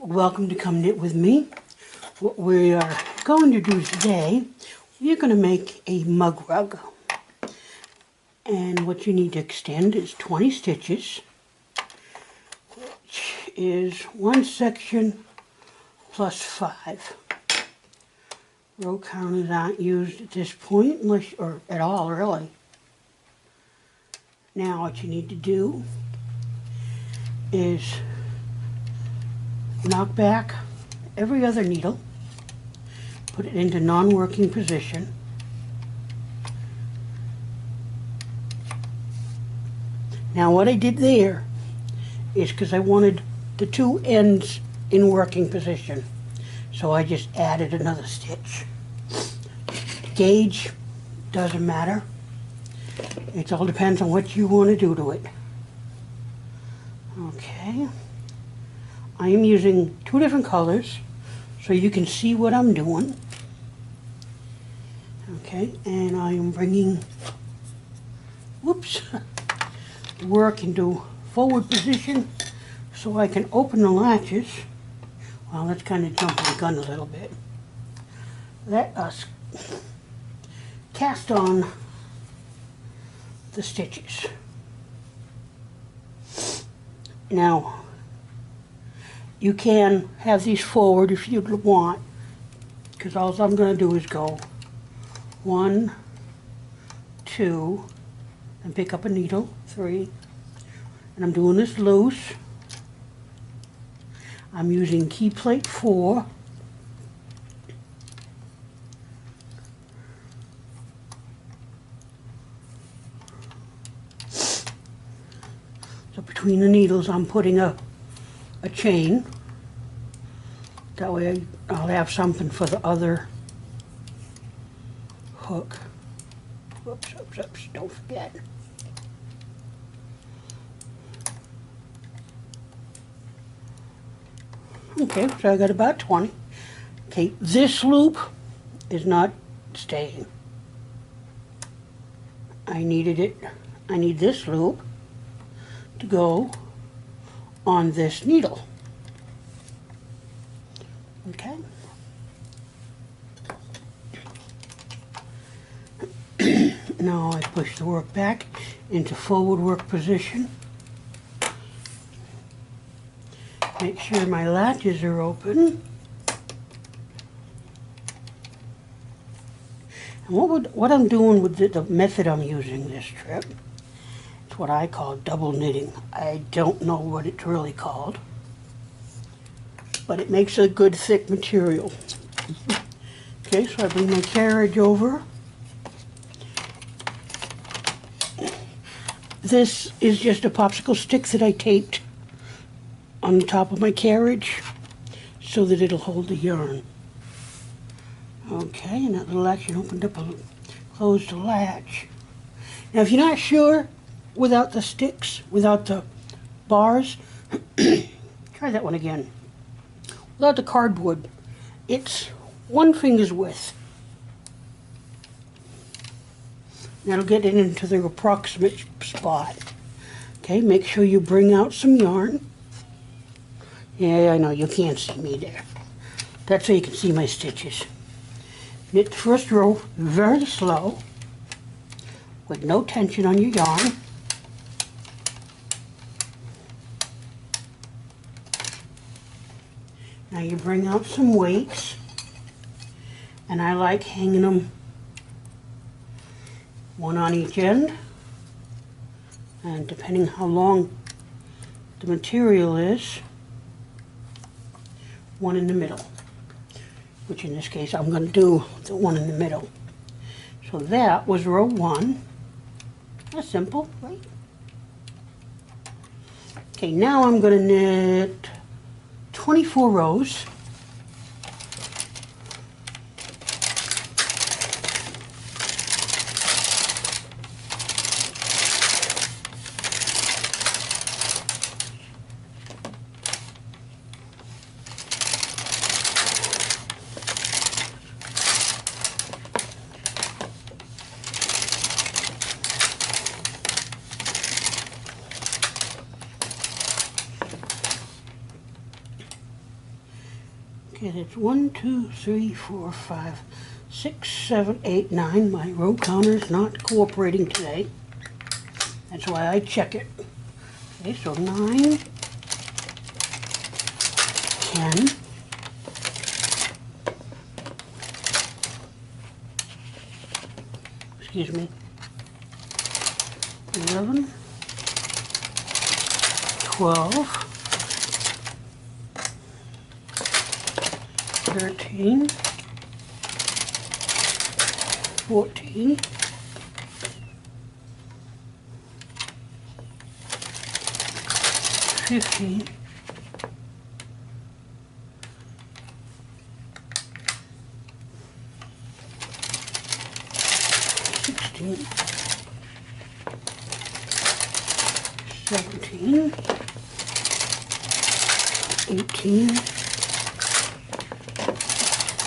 Welcome to Come Knit With Me. What we are going to do today, we're going to make a mug rug. And what you need to extend is 20 stitches, which is one section plus 5. Row counters aren't used at this point, unless, or at all really. Now what you need to do is knock back every other needle, put it into non-working position, now what I did there is because I wanted the two ends in working position, so I just added another stitch. Gauge doesn't matter, it all depends on what you want to do to it. Okay, I am using 2 different colors so you can see what I'm doing. Okay, and I am bringing, whoops, work into forward position so I can open the latches. Well, that's kind of jumping the gun a little bit. Let us cast on the stitches. Now, you can have these forward if you want, because all I'm going to do is go 1, 2, and pick up a needle, 3, and I'm doing this loose. I'm using key plate 4. So between the needles I'm putting a chain. That way I'll have something for the other hook. Oops, oops, oops, don't forget. Okay, so I got about 20. Okay, this loop is not staying. I need this loop to go on this needle. Okay. Now I push the work back into forward work position. Make sure my latches are open. And what I'm doing with the method I'm using this trip, it's what I call double knitting. I don't know what it's really called, but it makes a good thick material. Okay, so I bring my carriage over. This is just a popsicle stick that I taped on the top of my carriage so that it'll hold the yarn. Okay, and that little action opened up and closed the latch. Now if you're not sure without the sticks, without the bars, try that one again. Without the cardboard, it's 1 finger's width. That'll get it into the approximate spot. Okay, make sure you bring out some yarn. Yeah, I know, you can't see me there. That's so you can see my stitches. Knit the first row very slow, with no tension on your yarn. Now you bring out some weights, and I like hanging them 1 on each end, and depending how long the material is, 1 in the middle, which in this case I'm going to do the 1 in the middle. So that was row 1. That's simple, right? Okay, now I'm going to knit 24 rows. Okay, that's 1, 2, 3, 4, 5, 6, 7, 8, 9. My row counter is not cooperating today. That's why I check it. Okay, so 9, 10, 11, 12, 13, 14, 15, 16, 17, 18,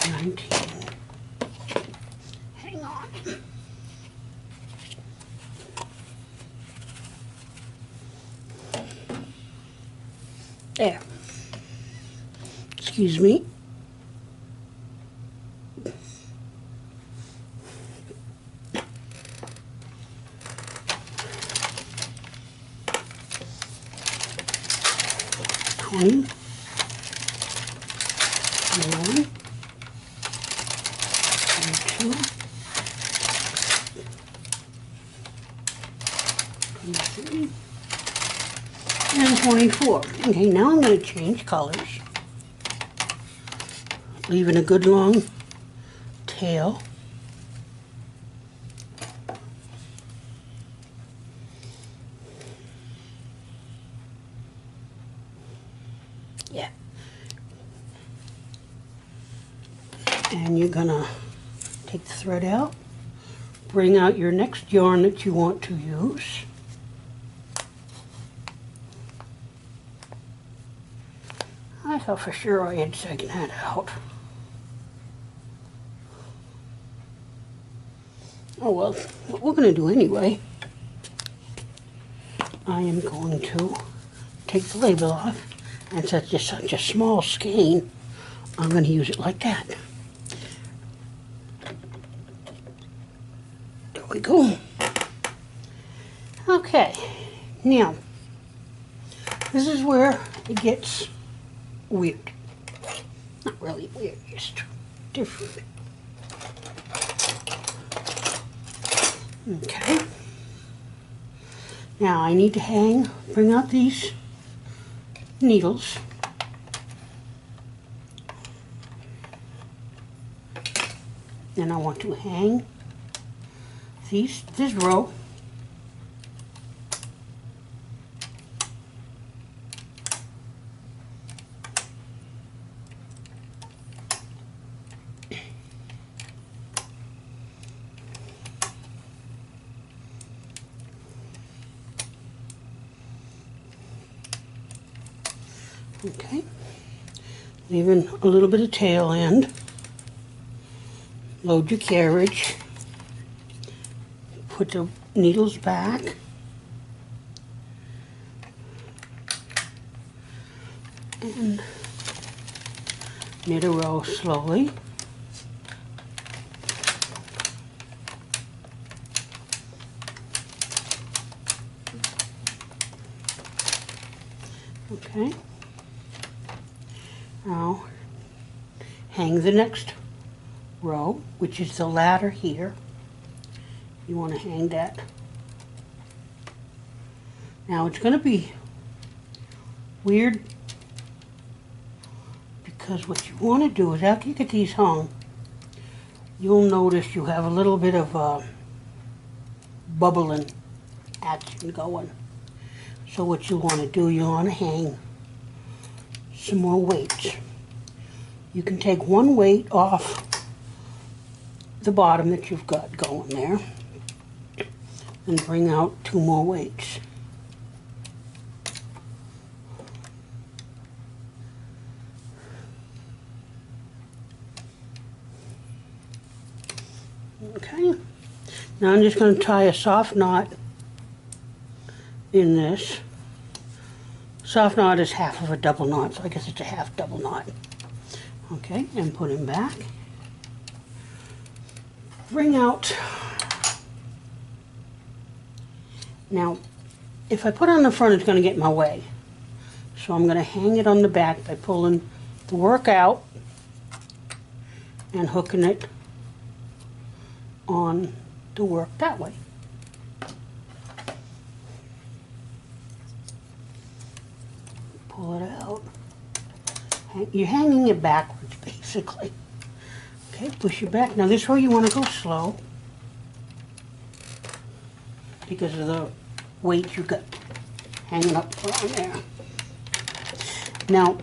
19. Hang on. There. Excuse me. Twenty. 21, 22, 23, and 24. Okay, now I'm going to change colors, leaving a good long tail. Yeah. And you're gonna take the thread out, bring out your next yarn that you want to use. I thought for sure I had taken that out. Oh well, what we're gonna do anyway, I am going to take the label off, and since it's just such a small skein, I'm gonna use it like that. There we go. Okay, now, this is where it gets weird. Not really weird, just different. Okay. Now I need to bring out these needles. Then I want to hang this row. Okay, leaving a little bit of tail end. Load your carriage. Put the needles back. And knit a row slowly. Okay. Now hang the next row, which is the ladder here. You want to hang that. Now it's going to be weird because what you want to do is after you get these hung, you'll notice you have a little bit of bubbling action going. So what you want to do, you want to hang some more weights. You can take one weight off the bottom that you've got going there and bring out two more weights. Okay, now I'm just going to tie a soft knot in this. Soft knot is half of a double knot, so I guess it's a half double knot. Okay, and put him back. Bring out. Now, if I put it on the front, it's going to get in my way. So I'm going to hang it on the back by pulling the work out and hooking it on the work that way. Pull it out. You're hanging it backwards, basically. Okay, push it back. Now this row you want to go slow because of the weight you got hanging up on there. Now,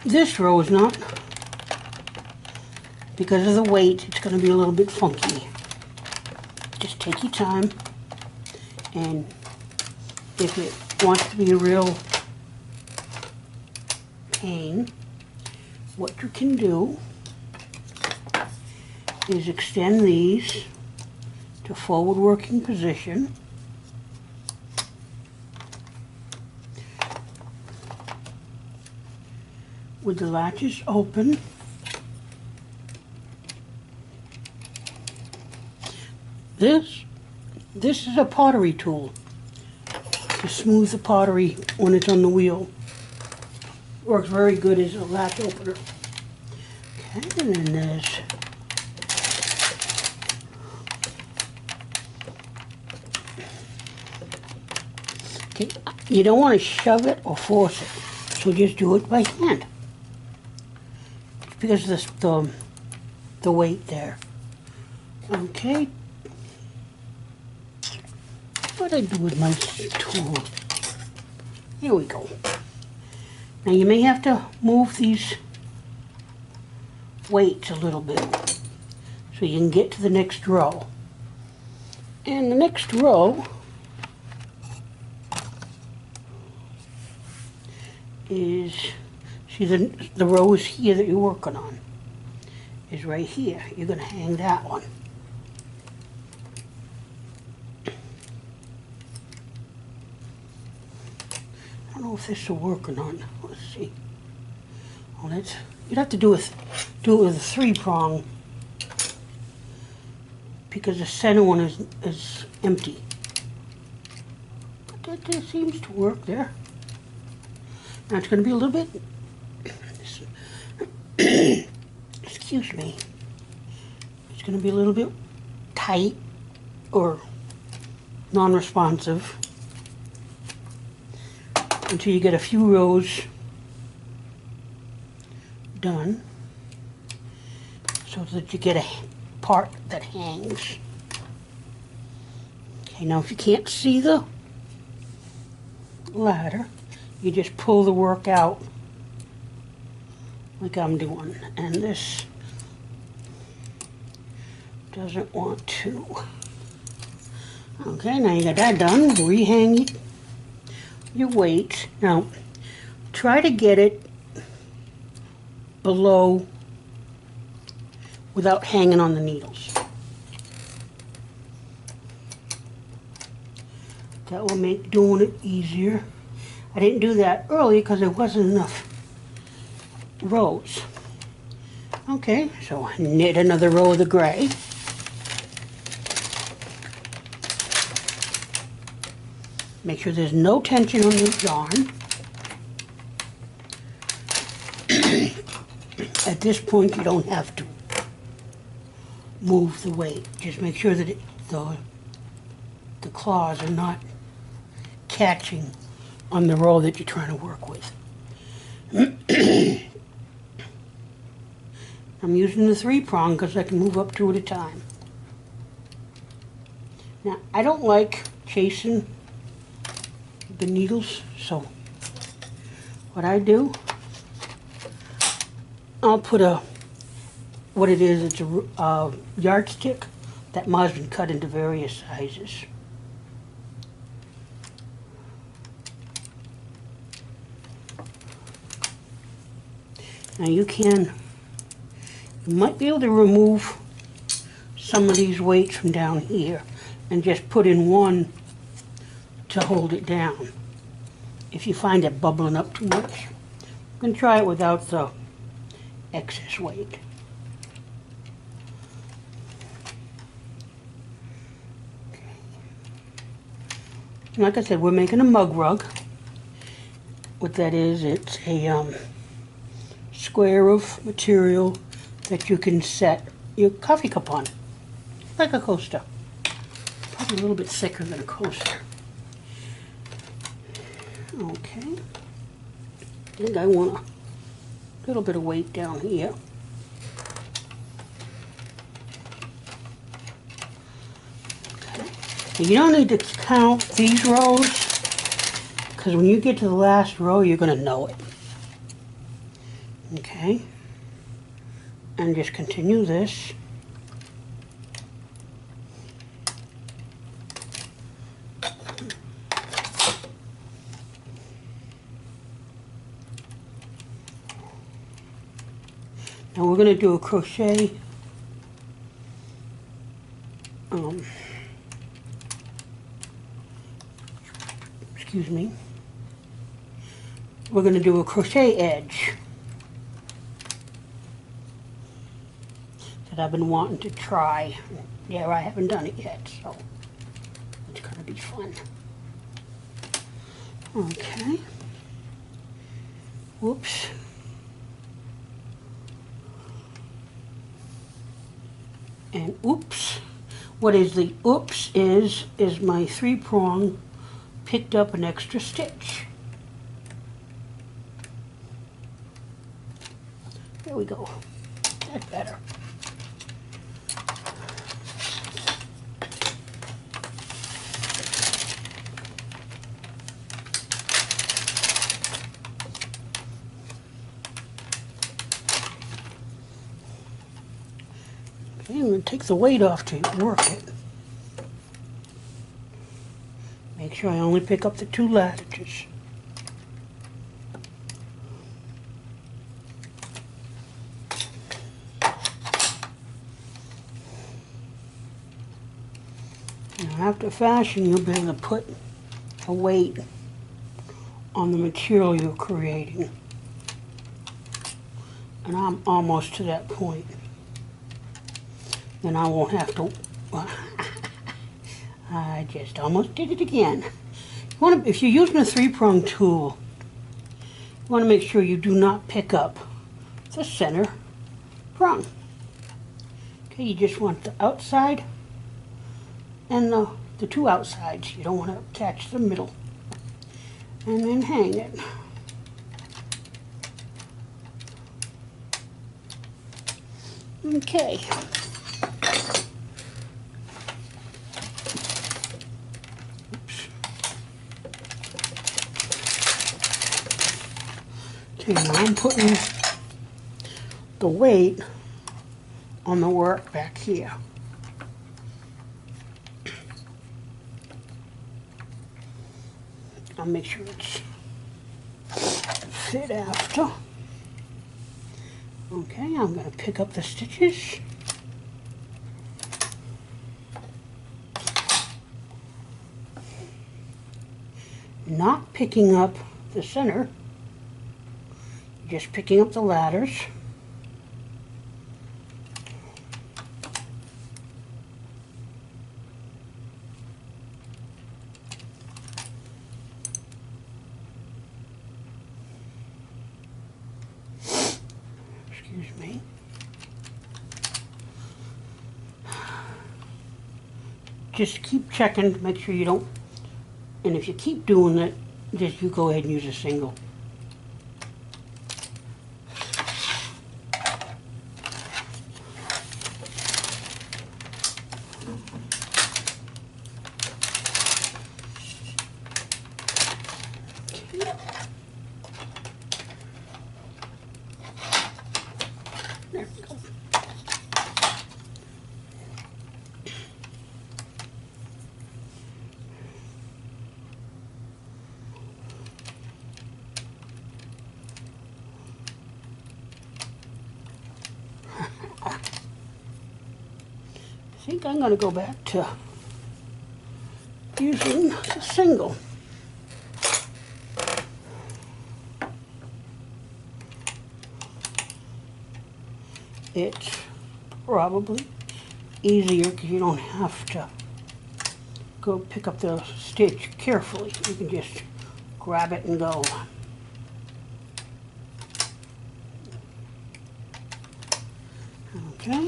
this row is not, because of the weight, it's going to be a little bit funky. Just take your time, and if it wants to be a real pain, what you can do is extend these to forward working position. With the latches open. This is a pottery tool to smooth the pottery when it's on the wheel. Works very good as a latch opener. Okay, and then there's okay, you don't want to shove it or force it, so just do it by hand. Because of the weight there. Okay. What did I do with my tool? Here we go. Now you may have to move these weights a little bit so you can get to the next row. And the next row is, see the row is here that you're working on, is right here. You're going to hang that one. I don't know if this will work or not. Let's see. Oh, that's, you'd have to do it with a 3-prong because the center one is empty. But that seems to work there. Now it's going to be a little bit, excuse me, it's going to be a little bit tight or non-responsive until you get a few rows done so that you get a part that hangs. Okay, now if you can't see the ladder, you just pull the work out like I'm doing, and this doesn't want to. Okay, now you got that done. Rehang your weights. Now try to get it below without hanging on the needles. That will make doing it easier. I didn't do that early because there wasn't enough rows. Okay, so knit another row of the gray. Make sure there's no tension on the yarn. At this point, you don't have to move the weight. Just make sure that the claws are not catching on the row that you're trying to work with. I'm using the 3-prong because I can move up 2 at a time. Now, I don't like chasing the needles, so what I do, I'll put what it is, it's a yardstick that Ma's been cut into various sizes. Now you might be able to remove some of these weights from down here and just put in one to hold it down. If you find it bubbling up too much, you can try it without the excess weight. Okay. Like I said, we're making a mug rug. What that is, it's a square of material that you can set your coffee cup on, like a coaster. Probably a little bit thicker than a coaster. Okay. I think I want a little bit of weight down here. Okay. You don't need to count these rows, because when you get to the last row, you're going to know it. Okay. And just continue this. Now we're going to do a crochet excuse me. We're going to do a crochet edge that I've been wanting to try. Yeah, I haven't done it yet, so it's going to be fun. Okay. Whoops. And oops. What is the oops is my 3-prong picked up an extra stitch. There we go. That's better. Okay, I'm going to take the weight off to work it. Make sure I only pick up the 2 lattices. Now after fashion, you'll be able to put a weight on the material you're creating. And I'm almost to that point. Then I won't have to... I just almost did it again. If you're using a 3-prong tool, you want to make sure you do not pick up the center prong. Okay, you just want the outside and the 2 outsides. You don't want to attach the middle. And then hang it. Okay. Okay, now I'm putting the weight on the work back here. I'll make sure it's fit after. Okay, I'm going to pick up the stitches. Not picking up the center, just picking up the ladders. Excuse me. Just keep checking to make sure you don't, and if you keep doing it, just you go ahead and use a single. There we go. I think I'm going to go back to using the single. it's probably easier because you don't have to go pick up the stitch carefully. You can just grab it and go. Okay.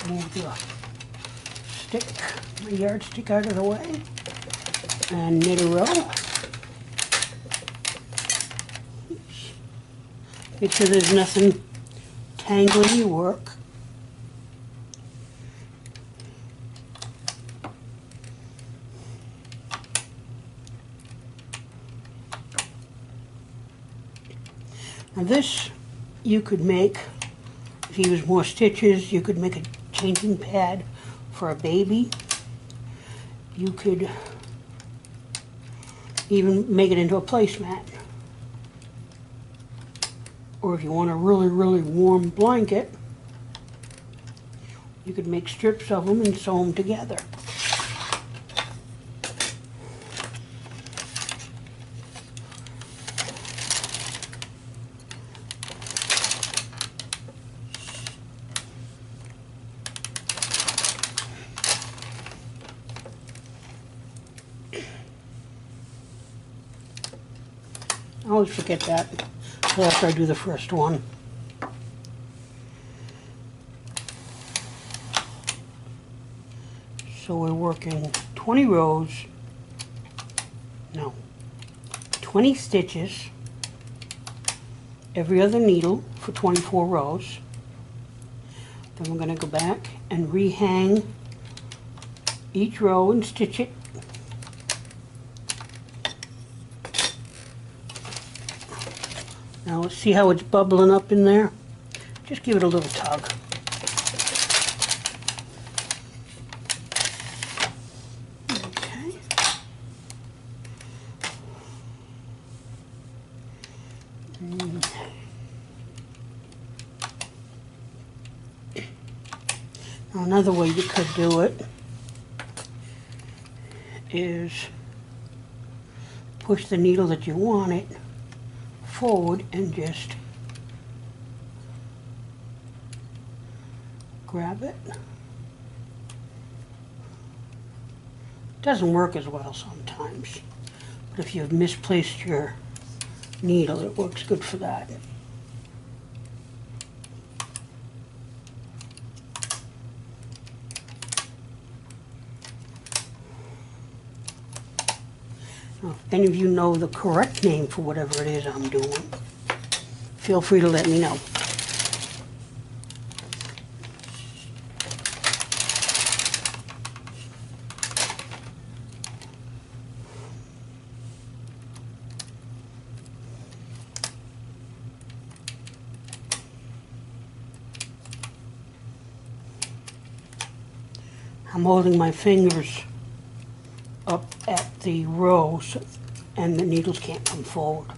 Move the stick, my yardstick out of the way, and knit a row. Oops. Make sure there's nothing tangling your work. Now this you could make, if you use more stitches, you could make a changing pad for a baby. You could even make it into a placemat. Or if you want a really, really warm blanket, you could make strips of them and sew them together. I always forget that after I do the first one. So we're working 20 rows, no, 20 stitches every other needle for 24 rows. Then we're going to go back and rehang each row and stitch it. Now let's see how it's bubbling up in there. Just give it a little tug. Okay. Now another way you could do it is push the needle that you want it forward and just grab it. Doesn't work as well sometimes, but if you've misplaced your needle, it works good for that. Now, if any of you know the correct name for whatever it is I'm doing, feel free to let me know. I'm holding my fingers up at the rows and the needles can't come forward.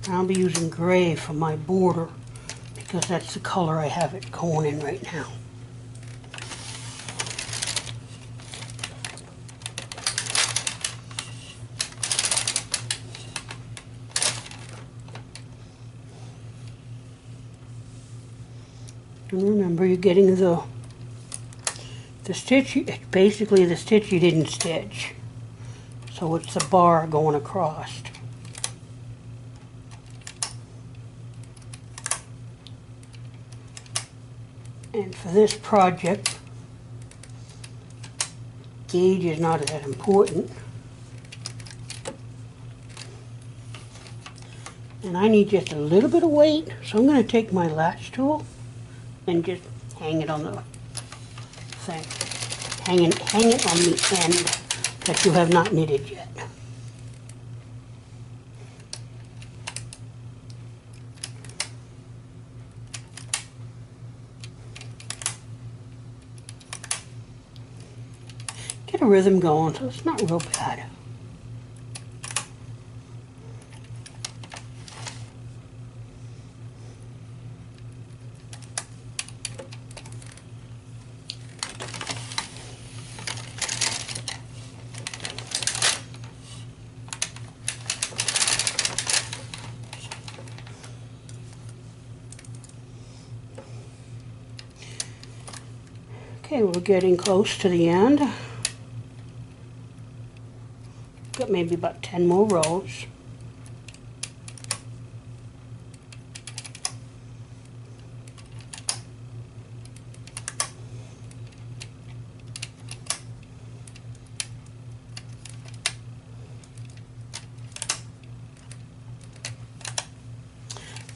I'll be using gray for my border because that's the color I have it going in right now. And remember, you're getting the stitch, basically the stitch you didn't stitch. So it's the bar going across. And for this project, gauge is not that important. And I need just a little bit of weight, so I'm going to take my latch tool and just hang it on the thing. Hang it on the end that you have not knitted yet. Get a rhythm going, so it's not real bad. Okay, we're getting close to the end. Got maybe about 10 more rows.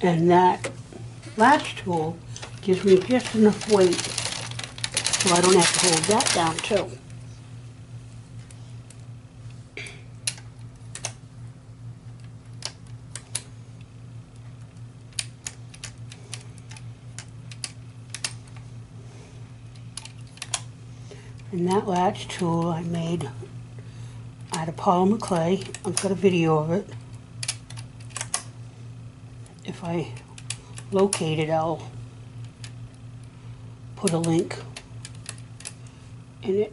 And that latch tool gives me just enough weight so I don't have to hold that down too. And that latch tool I made out of polymer clay. I've got a video of it. If I locate it, I'll put a link in it.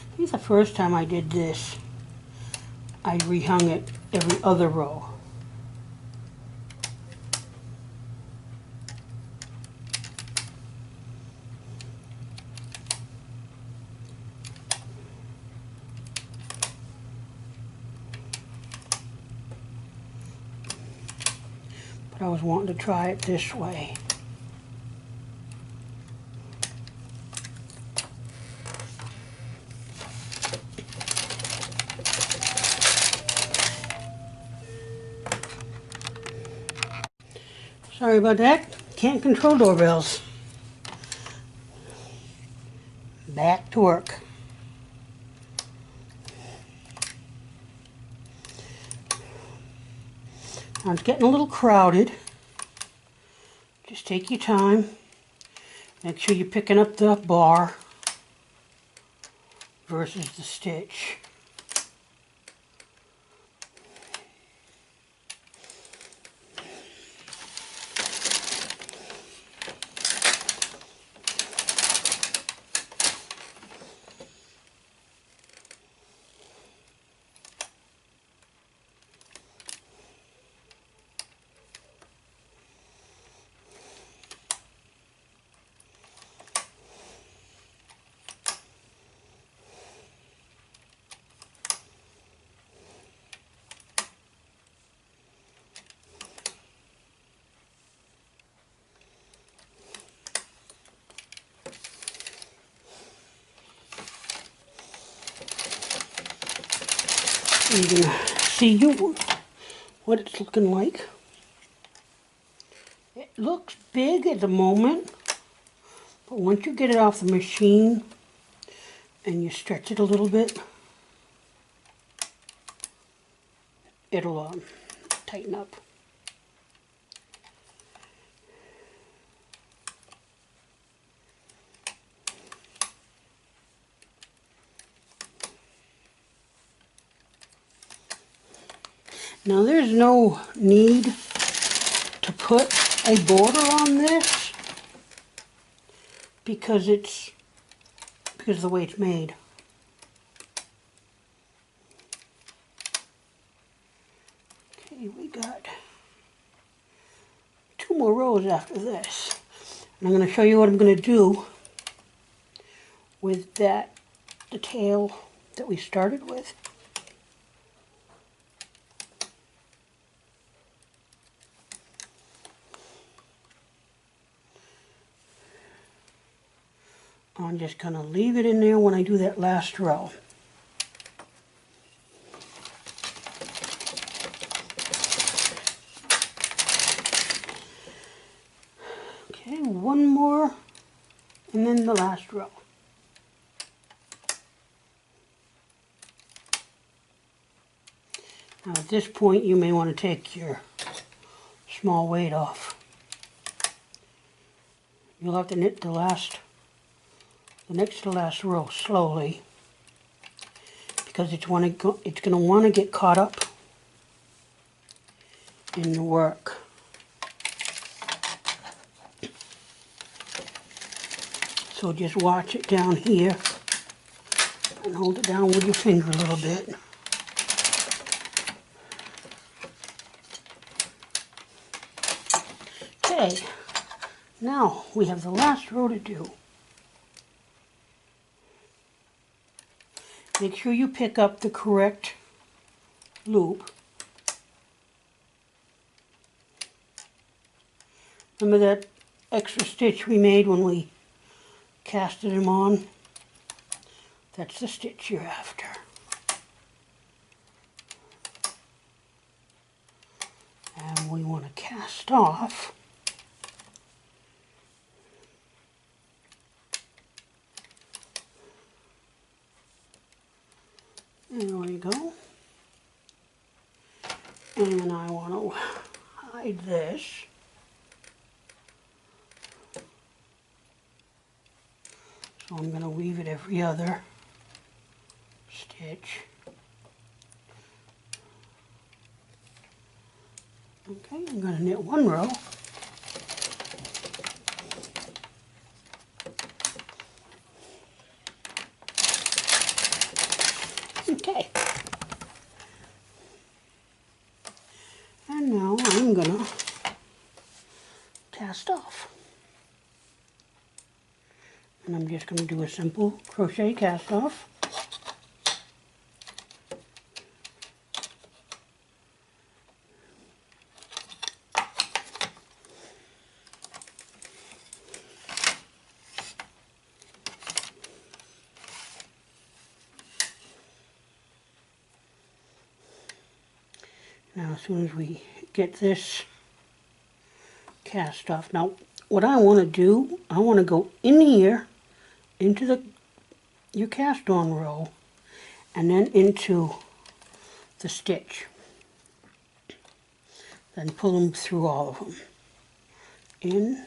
I think the first time I did this, I rehung it every other row. But I was wanting to try it this way. Sorry about that. Can't control doorbells. Back to work. Now it's getting a little crowded. Just take your time. Make sure you're picking up the bar versus the stitch. You can see what it's looking like. It looks big at the moment, but once you get it off the machine and you stretch it a little bit, it'll tighten up. Now there's no need to put a border on this because of the way it's made. Okay, we got 2 more rows after this. And I'm going to show you what I'm going to do with the tail that we started with. I'm just going to leave it in there when I do that last row. Okay, one more, and then the last row. Now at this point you may want to take your small weight off. You'll have to knit the next to last row slowly, because it's going to want to get caught up in the work. So just watch it down here and hold it down with your finger a little bit. Okay, now we have the last row to do. Make sure you pick up the correct loop. Remember that extra stitch we made when we casted them on? That's the stitch you're after. And we want to cast off. There we go. And I want to hide this. So I'm going to weave it every other stitch. Okay, I'm going to knit one row. Okay. And now I'm going to cast off. And I'm just going to do a simple crochet cast off. Now as soon as we get this cast off, now what I want to do, I want to go in here into your cast on row and then into the stitch. Then pull them through all of them. In,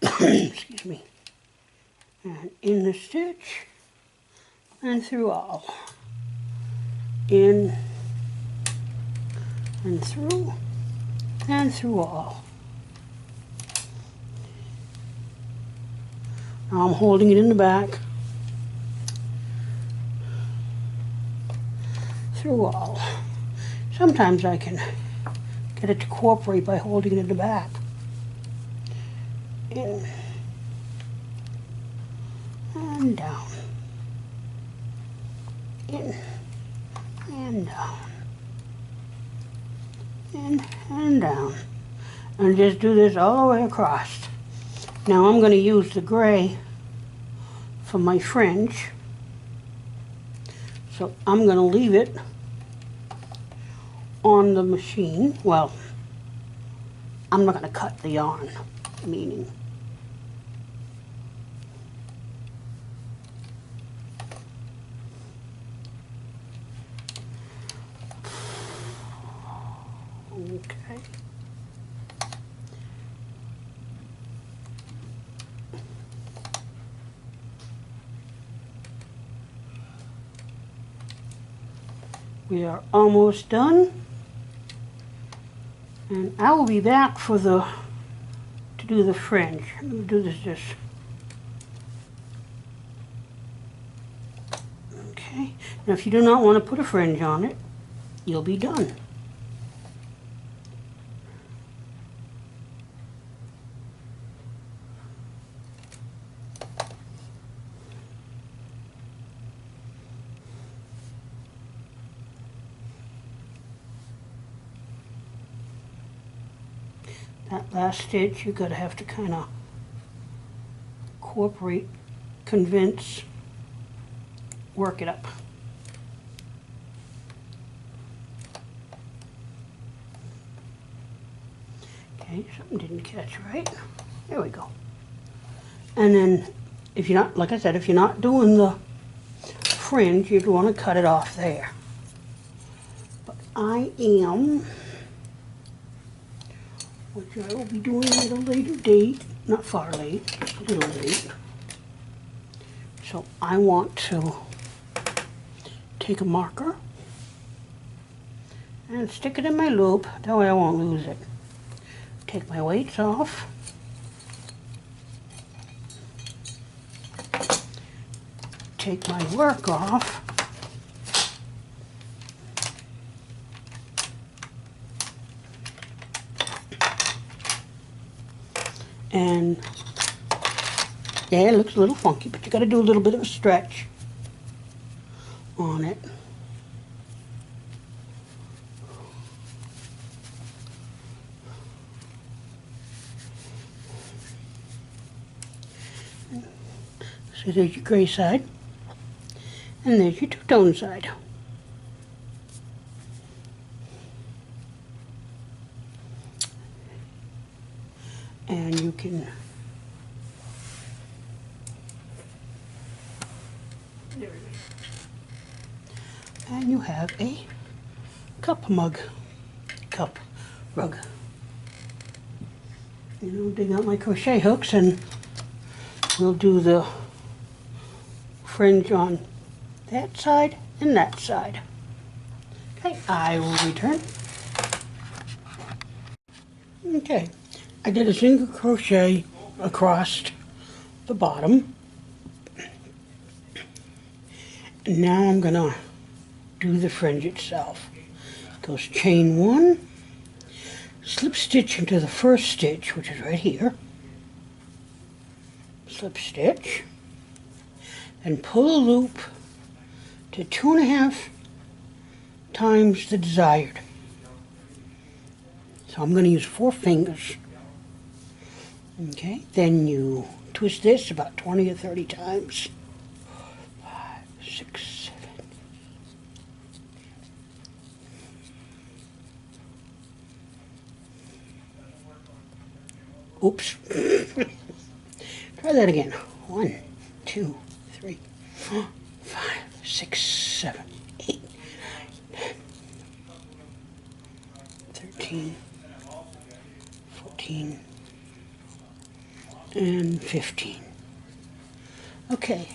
excuse me, and in the stitch and through all. In and through all. Now I'm holding it in the back, through all. Sometimes I can get it to cooperate by holding it in the back. In and down. In and down. In and down. And just do this all the way across. Now I'm going to use the gray for my fringe. So I'm going to leave it on the machine. Well, I'm not going to cut the yarn, meaning. Okay. We are almost done, and I will be back for to do the fringe. I'm going to do this. Okay. Now, if you do not want to put a fringe on it, you'll be done. That last stitch, you're going to have to kind of incorporate, convince, work it up. Okay, something didn't catch right. There we go. And then, if you're not, like I said, if you're not doing the fringe, you'd want to cut it off there. But I am, which I will be doing at a later date, not far late, just a little late. So I want to take a marker and stick it in my loop, that way I won't lose it. Take my weights off. Take my work off. And yeah, it looks a little funky, but you got to do a little bit of a stretch on it. So there's your gray side, and there's your two-tone side. And you can, there it is. And you have a cup rug. You know, dig out my crochet hooks and we'll do the fringe on that side and that side. Okay, I will return. Okay, I did a single crochet across the bottom. And now I'm gonna do the fringe itself. Goes chain one, slip stitch into the first stitch, which is right here. Slip stitch, and pull a loop to 2.5 times the desired. So I'm going to use 4 fingers. Okay, then you twist this about 20 or 30 times. 5, 6, 7. Oops. Try that again. 1, 2, 3, 4, 5, 6, 7, 8, 9, 10, 13, 14, and 15. Okay.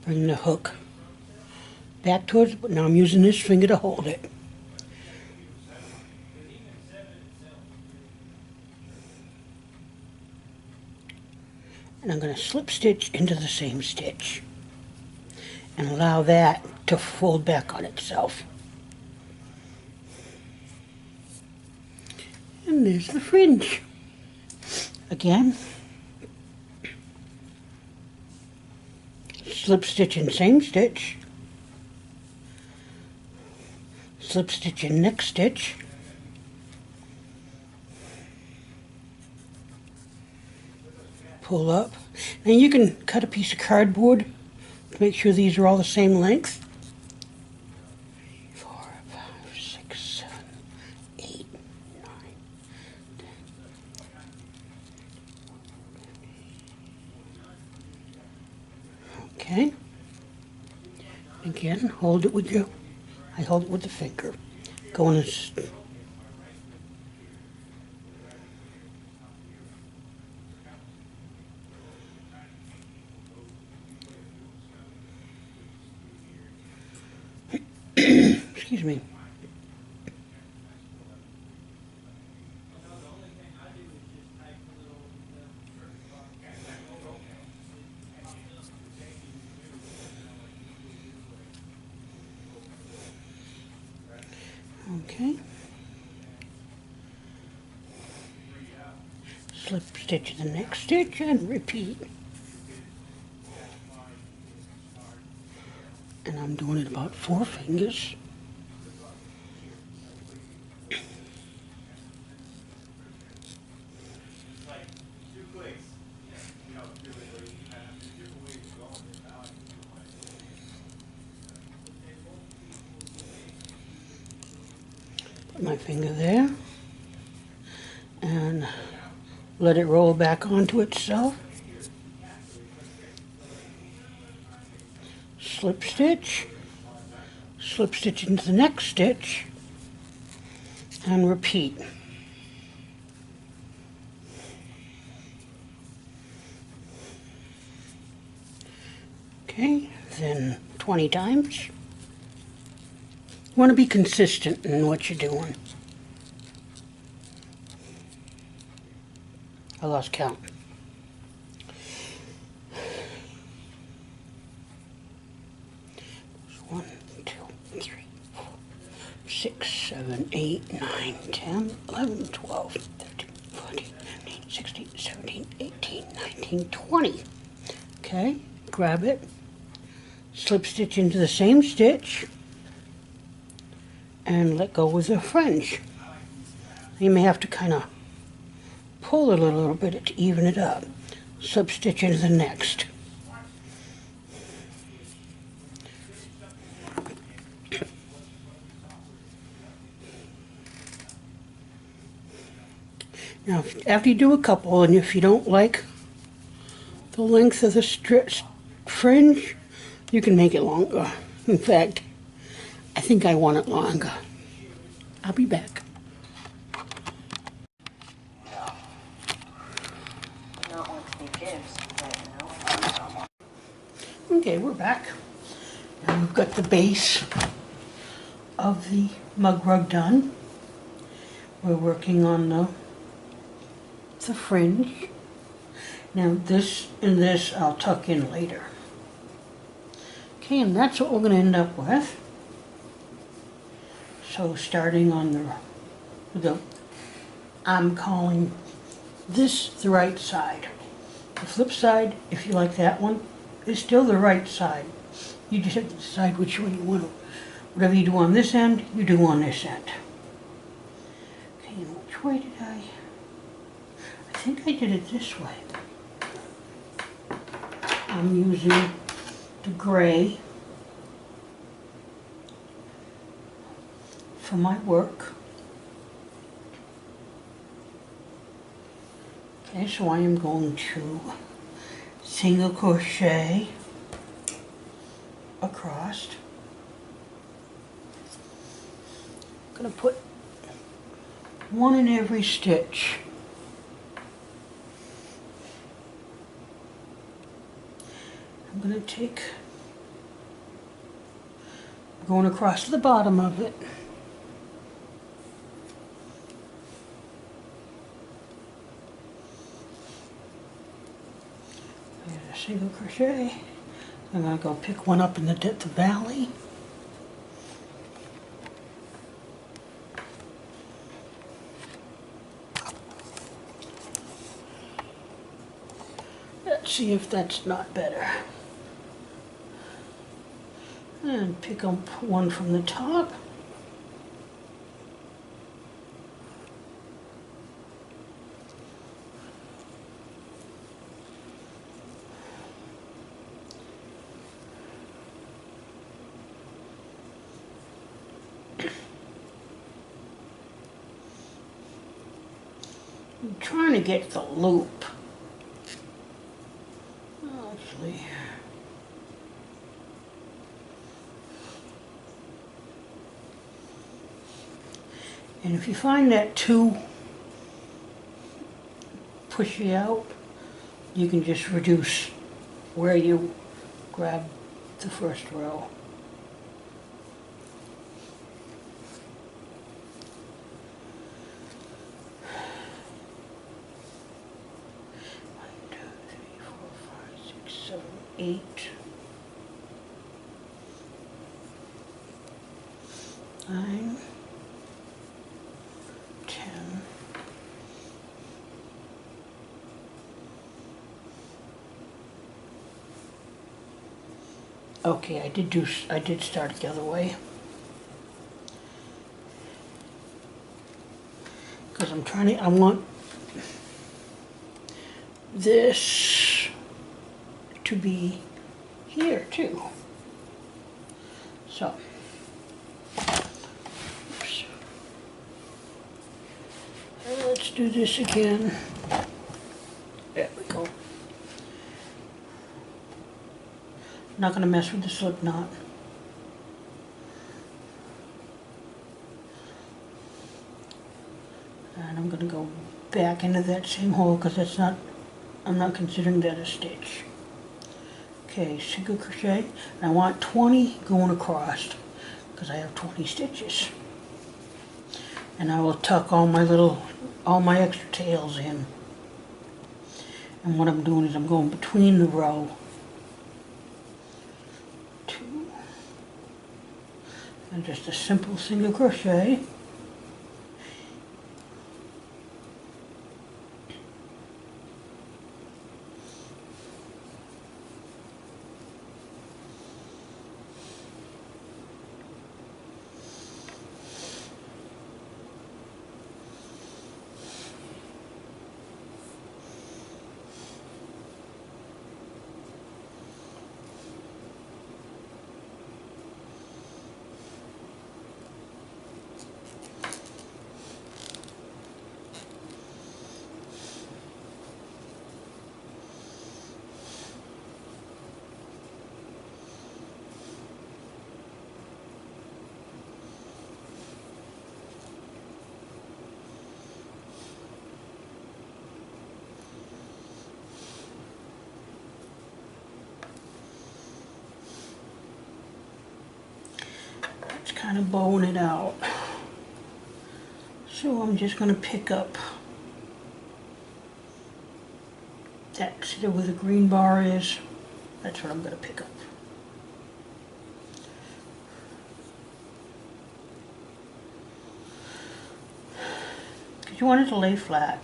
Bring the hook back towards, but now I'm using this finger to hold it. And I'm going to slip stitch into the same stitch and allow that to fold back on itself. And there's the fringe. Again, slip stitch in same stitch, slip stitch in next stitch, pull up. And you can cut a piece of cardboard to make sure these are all the same length. 4, 5, 6, 7, 8, 9, 10. Okay. Again, hold it with I hold it with the finger. Go in this. Excuse me. Okay. Slip stitch the next stitch and repeat. And I'm doing it about 4 fingers. my finger there and let it roll back onto itself. Slip stitch into the next stitch, and repeat. Okay, then 20 times. You want to be consistent in what you're doing. I lost count. One, two, three, 4, 6, 7, 8, 9, 10, 11, 12, 13, 14, 15, 16, 17, 18, 19, 20. Okay, grab it, slip stitch into the same stitch, and let go with the fringe. You may have to kind of pull it a little bit to even it up. Slip stitch into the next. Now, after you do a couple, and if you don't like the length of the fringe, you can make it longer. In fact, I think I want it longer. I'll be back. Okay, we're back. Now we've got the base of the MugRug done. We're working on the fringe. Now this and this I'll tuck in later. Okay, and that's what we're going to end up with. So starting on I'm calling this the right side. The flip side, if you like that one, is still the right side. You just have to decide which one you want to. Whatever you do on this end, you do on this end. Okay, and which way did I think I did it this way. I'm using the gray for my work. Okay, so I am going to single crochet across. I'm going to put one in every stitch. I'm going to take, going across the bottom of it. There's a single crochet. I'm going to go pick one up in the valley. Let's see if that's not better. And pick up one from the top. I'm trying to get the loop. Actually, and if you find that too pushy out, you can just reduce where you grab the first row. One, 2, 3, 4, 5, 6, 7, 8. 9, 10. Okay, I did start the other way. Because I want this to be here too. So, oops. let's do this again. There we go. Not going to mess with the slip knot. And I'm going to go back into that same hole because that's not, I'm not considering that a stitch. Okay, single crochet. And I want 20 going across because I have 20 stitches. And I will tuck all my extra tails in. And what I'm doing is I'm going between the row. 2. And just a simple single crochet. Kind of bowing it out. So I'm just going to pick up that, see where the green bar is? That's what I'm going to pick up. Because you want it to lay flat.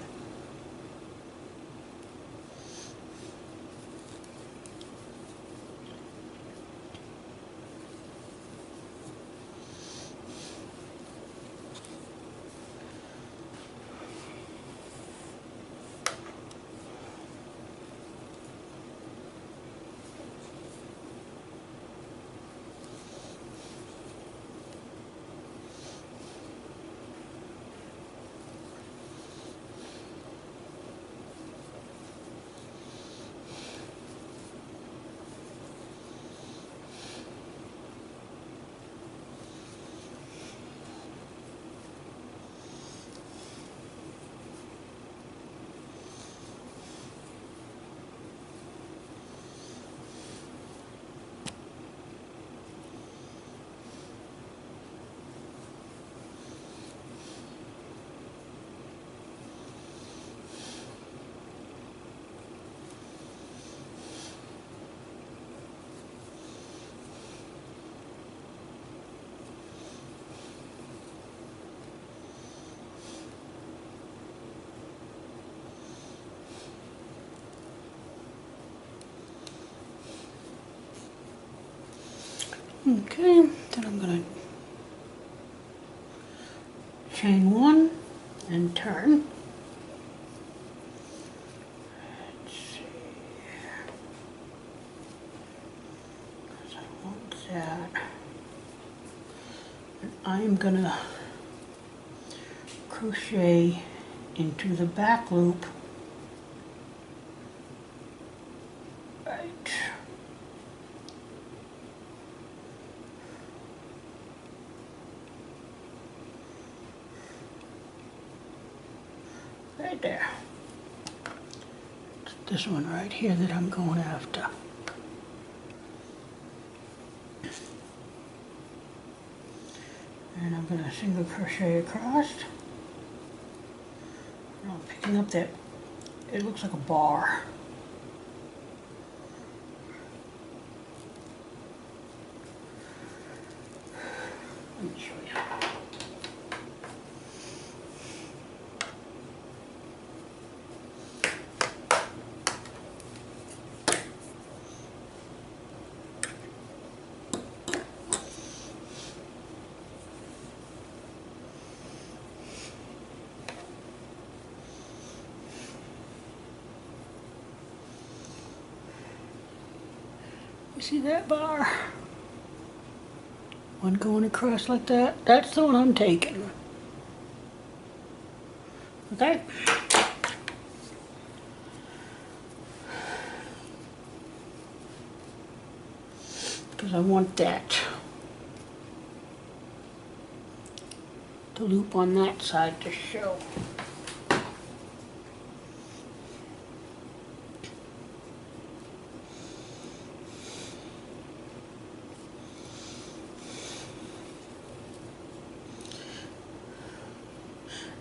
Okay, then I'm going to chain 1 and turn. Let's see. Because I want that. And I'm going to crochet into the back loop. Right there. It's this one right here that I'm going after. And I'm going to single crochet across. And I'm picking up that, it looks like a bar. Let me show you. You see that bar? One going across like that. That's the one I'm taking. Okay? Because I want that, the loop on that side to show.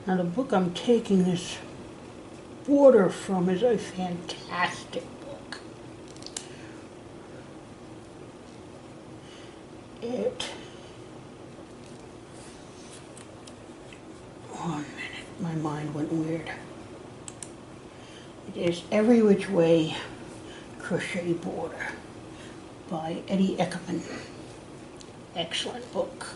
Now the book I'm taking this border from is a fantastic book. One minute, my mind went weird. It is Every Which Way Crochet Border by Eddie Eckerman. Excellent book.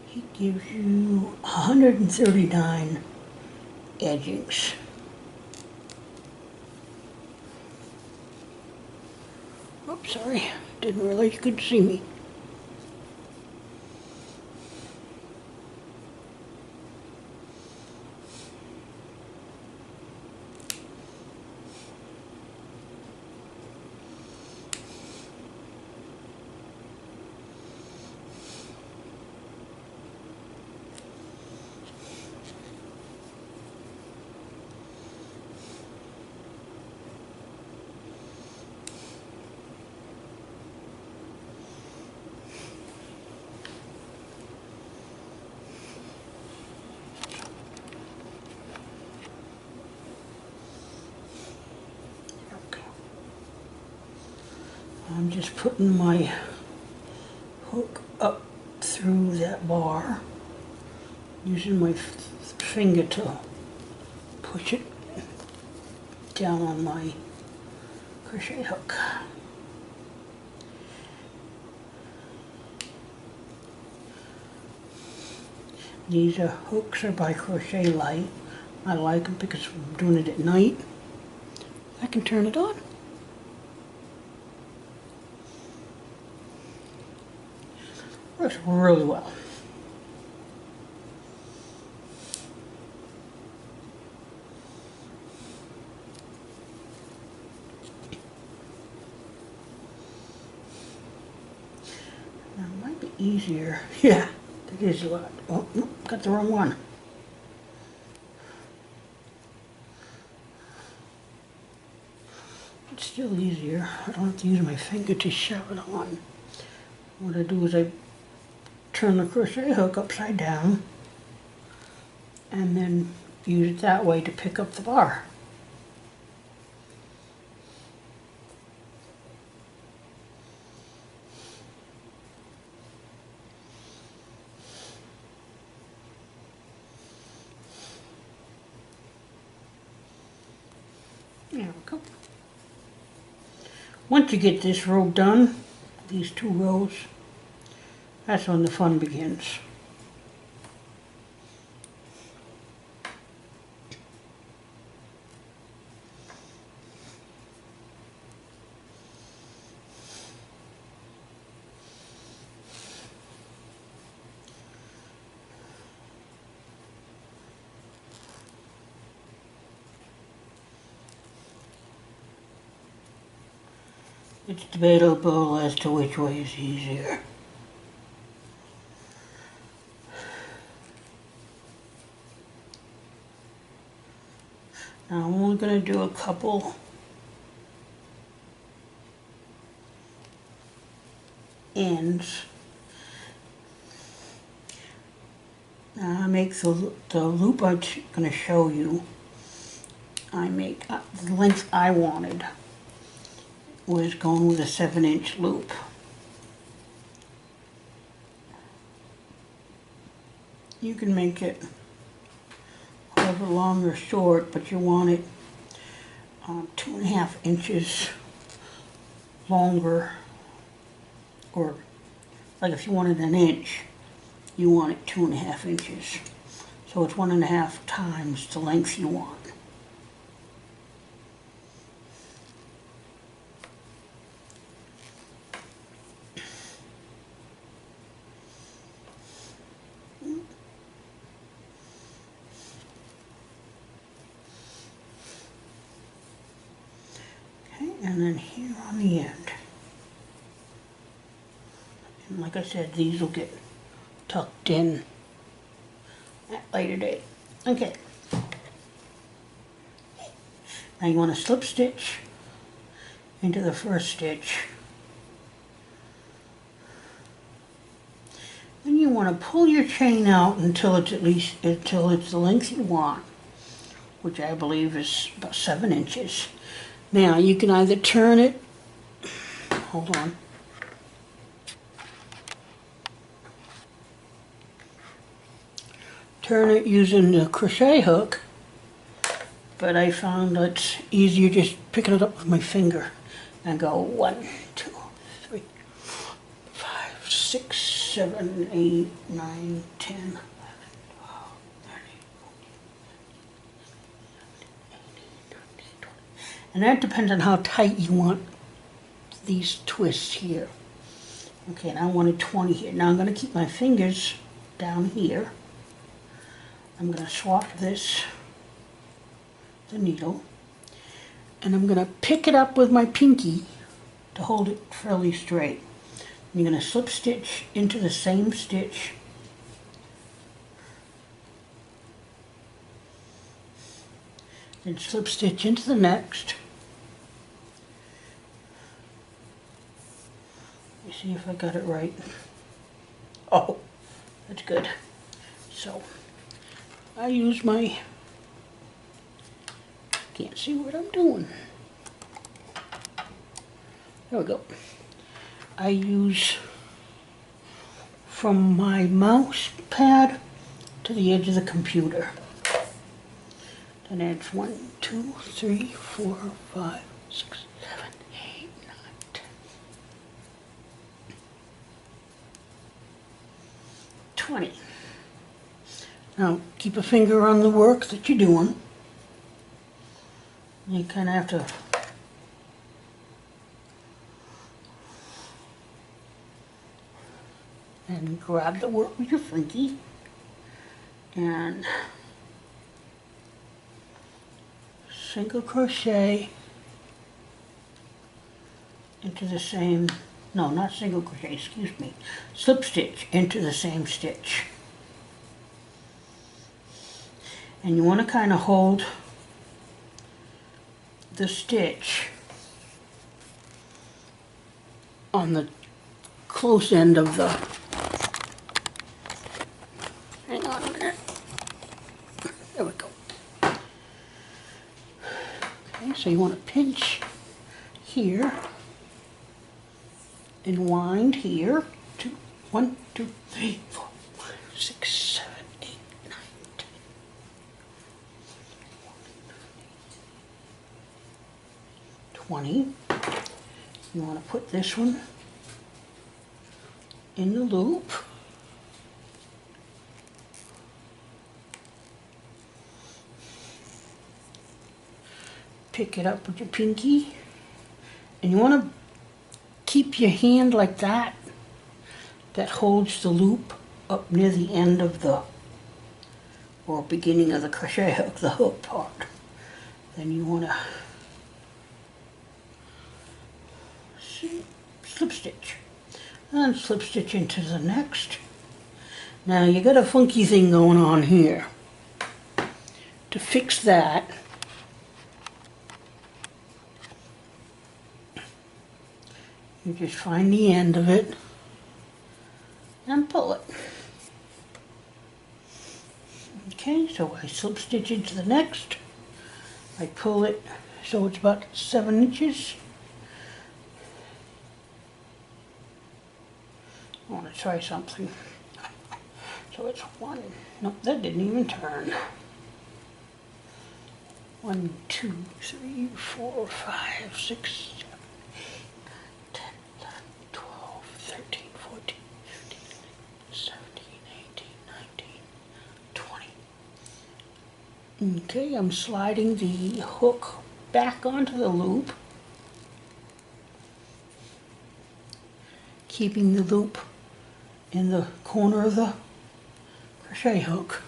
He gives you 139 edgings. Oops, sorry. Didn't realize you could see me. I'm just putting my hook up through that bar, using my finger to push it down on my crochet hook. These hooks are by Crochet Light. I like them because I'm doing it at night. I can turn it on. Works really well. Now it might be easier. Yeah, it is a lot. Oh, nope, got the wrong one. It's still easier. I don't have to use my finger to shove it on. What I do is I turn the crochet hook upside down and then use it that way to pick up the bar. There we go. Once you get this row done, these 2 rows, that's when the fun begins. It's debatable as to which way is easier. Now I'm only going to do a couple ends. Now I make the loop I'm going to show you. I make the length I wanted was going with a 7-inch loop. You can make it however long or short, but you want it 2.5 inches longer, or like if you wanted an inch, you want it 2.5 inches. So it's 1.5 times the length you want. Okay, and then here on the end. And like I said, these will get tucked in at a later date. Okay. Now you want to slip stitch into the first stitch. Then you want to pull your chain out until it's the length you want, which I believe is about 7 inches. Now you can either turn it, hold on. Turn it using the crochet hook, but I found it's easier just picking it up with my finger and go 1, 2, 3, 5, 6, 7, 8, 9, 10, 11, 12, 13, 14, 15, 16, 17, 18, 19, 20. And that depends on how tight you want these twists here. Okay, and I wanted 20 here. Now I'm going to keep my fingers down here. I'm going to swap the needle, and I'm going to pick it up with my pinky to hold it fairly straight. I'm going to slip stitch into the same stitch, then slip stitch into the next. Let me see if I got it right. Oh, that's good. So I use my, can't see what I'm doing. There we go. I use from my mouse pad to the edge of the computer. Then adds 1, 2, 3, 4, 5, 6, 7, 8, 9, 10. 20. Now, keep a finger on the work that you're doing. You kind of have to and grab the work with your finky and single crochet into the same, no, not single crochet, excuse me, slip stitch into the same stitch. And you want to kind of hold the stitch on the close end of the, hang on a minute, there we go. Okay, so you want to pinch here and wind here. 1, 2, 3, 4, 5, 6, 7, 8, 9, 10. 20. You want to put this one in the loop. Pick it up with your pinky. And you want to keep your hand like that. That holds the loop up near the end of the, or beginning of the crochet hook, the hook part. Then you want to slip stitch and slip stitch into the next. Now you got a funky thing going on here. To fix that, you just find the end of it and pull it. Okay, so I slip stitch into the next. I pull it so it's about 7 inches. I want to try something. So it's 1, nope, that didn't even turn. 1, 2, 3, 4, 5, 6, 7, 8, 9, 10, 11, 12, 13, 14, 15, 17, 18, 19, 20. Okay, I'm sliding the hook back onto the loop, keeping the loop in the corner of the crochet hook.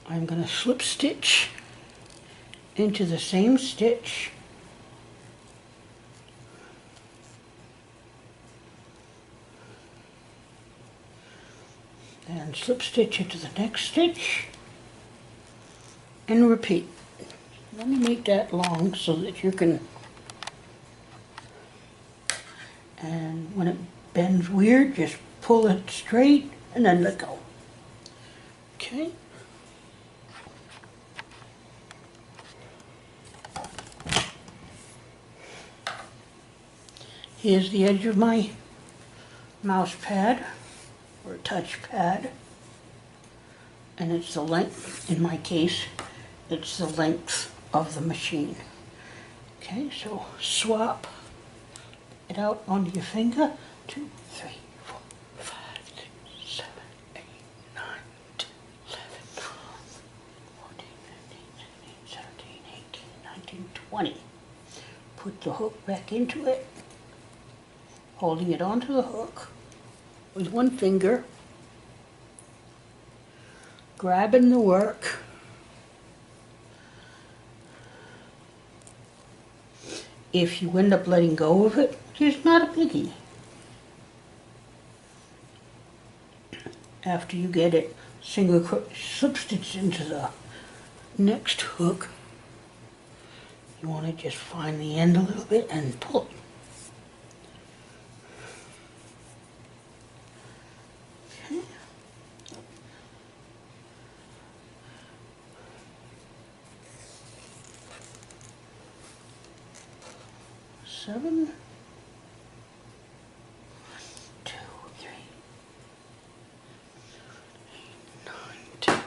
I'm going to slip stitch into the same stitch Then slip stitch into the next stitch and repeat. Let me make that long so that you can, and when it bends weird, just pull it straight and then let go. Okay. Here's the edge of my mouse pad or touch pad, and it's the length, in my case, it's the length of the machine. Okay, so swap it out onto your finger. 2, 3, 4, 5, 6, 7, 8, 9, 10, 11, 12, 14, 15, 16, 17, 18, 19, 20. Put the hook back into it, holding it onto the hook with one finger, grabbing the work. If you end up letting go of it, it's not a biggie. After you get it single slip stitched into the next hook, you want to just find the end a little bit and pull it. Okay. Seven. 2, 3, 8, 9, 10.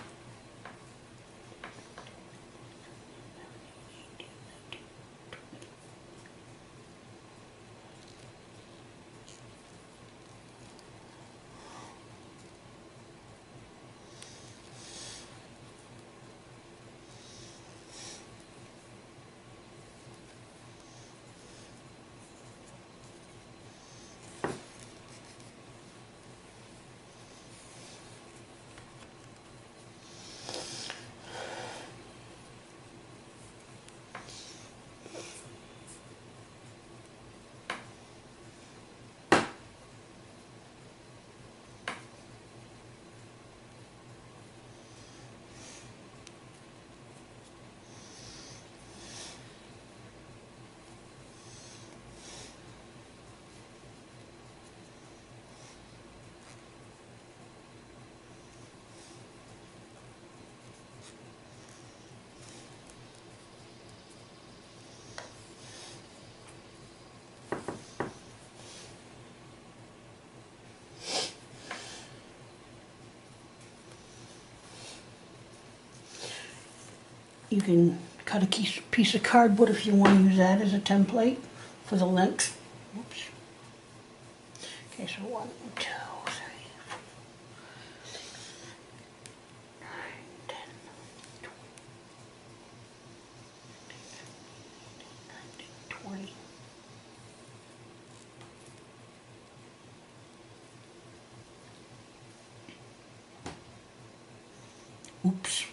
You can cut a piece of cardboard if you want to use that as a template for the length. Oops. Okay, so 1, 2, 3, 4, 9, 10, 20. Oops.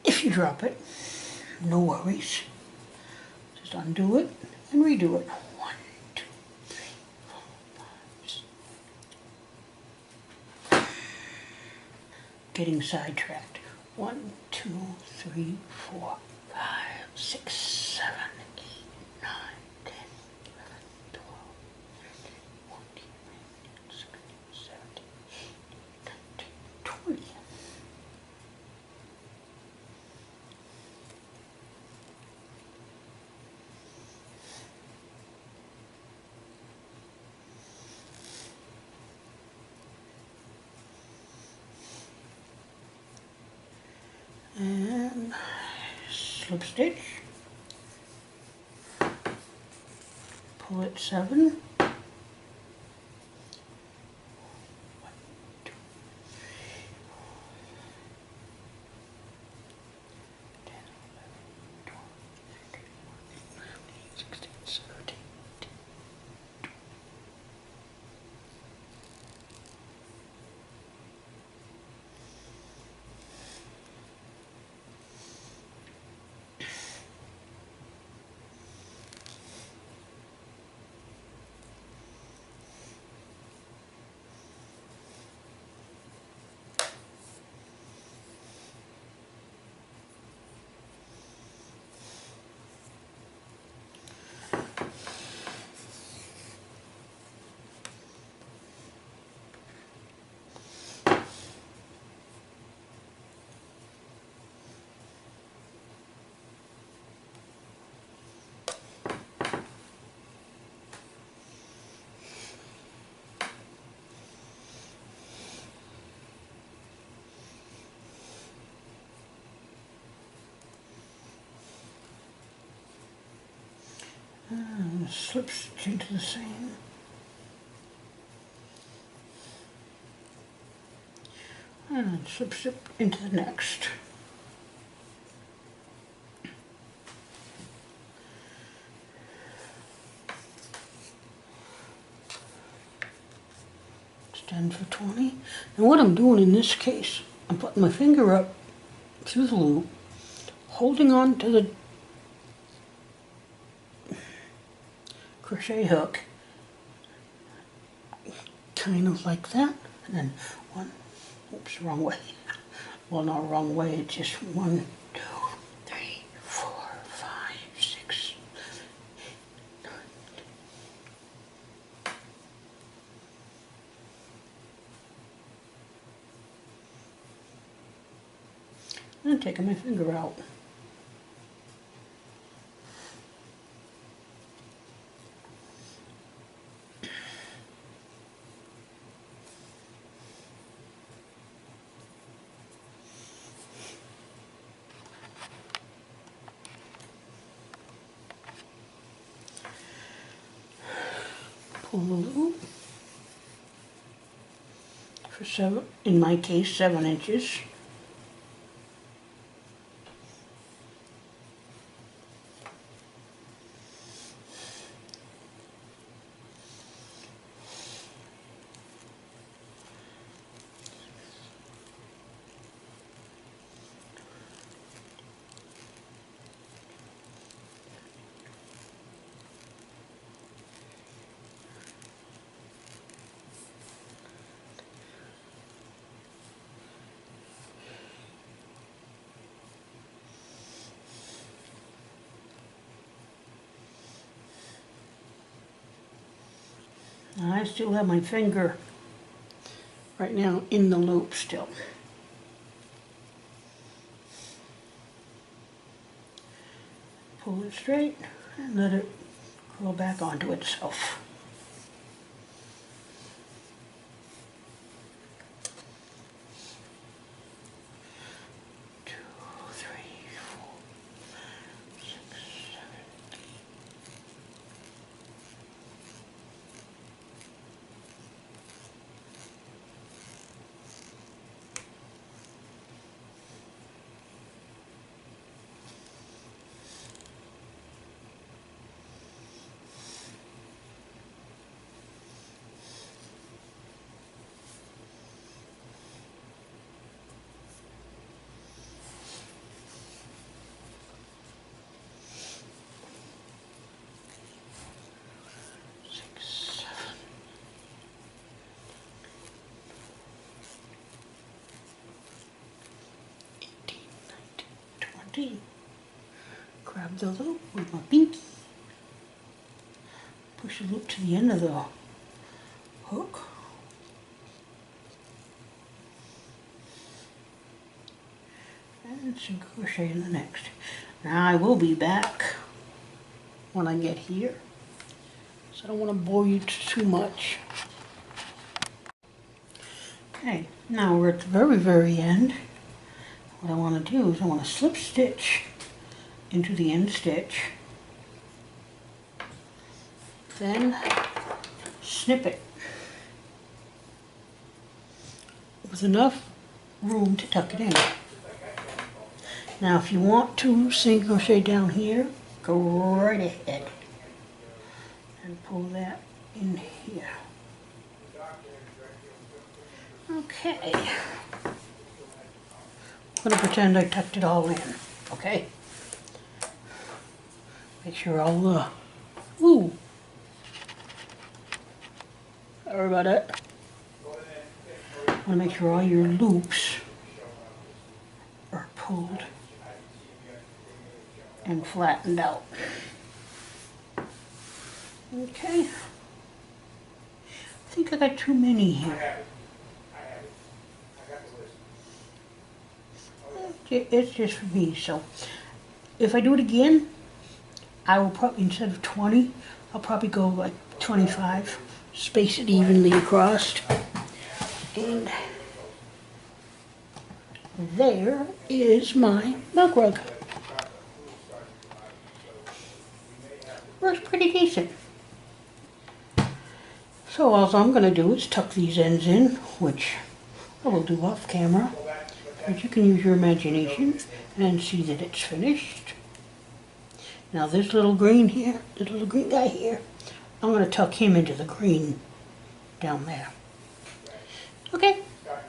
If you drop it, no worries. Just undo it and redo it. 1, 2, 3, 4, 5, 6. Getting sidetracked. 1, 2, 3, 4, 5, 6, 7, 8, 9, 10, 11, 12, 13, 14, 15, 16, 17, 18, 19, 20. And slip stitch, pull it 7, 1, 2, 10, 11, 12, 13, 14, 15, 16, 17. And slip stitch into the same. And slip stitch into the next. Extend for 20. And what I'm doing in this case, I'm putting my finger up through the loop, holding on to the crochet hook, kind of like that, and then one, oops, wrong way. Well, not wrong way, it's just 1, 2, 3, 4, 5, 6, 7, 8, 9. I'm taking my finger out. Pull the loop for 7, in my case, 7 inches. Now I still have my finger right now in the loop still. Pull it straight and let it curl back onto itself. Grab the loop with my pinky, push the loop to the end of the hook, and single crochet in the next. Now I will be back when I get here, so I don't want to bore you too much. Okay, now we're at the very, very end. What I want to do is I want to slip stitch into the end stitch, then snip it with enough room to tuck it in. Now if you want to single crochet down here, go right ahead and pull that in here. Okay. I'm going to pretend I tucked it all in, okay? Make sure all the, ooh, sorry about that. I want to make sure all your loops are pulled and flattened out. Okay. I think I got too many here. It's just for me, so if I do it again, I will probably, instead of 20, I'll probably go like 25, space it evenly across. And there is my MugRug. Works pretty pretty decent. So all I'm going to do is tuck these ends in, which I will do off camera. But you can use your imagination and see that it's finished. Now this little green here, this little green guy here, I'm going to tuck him into the green down there. Okay,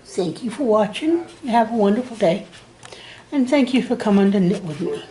thank you for watching. Have a wonderful day. And thank you for coming to knit with me.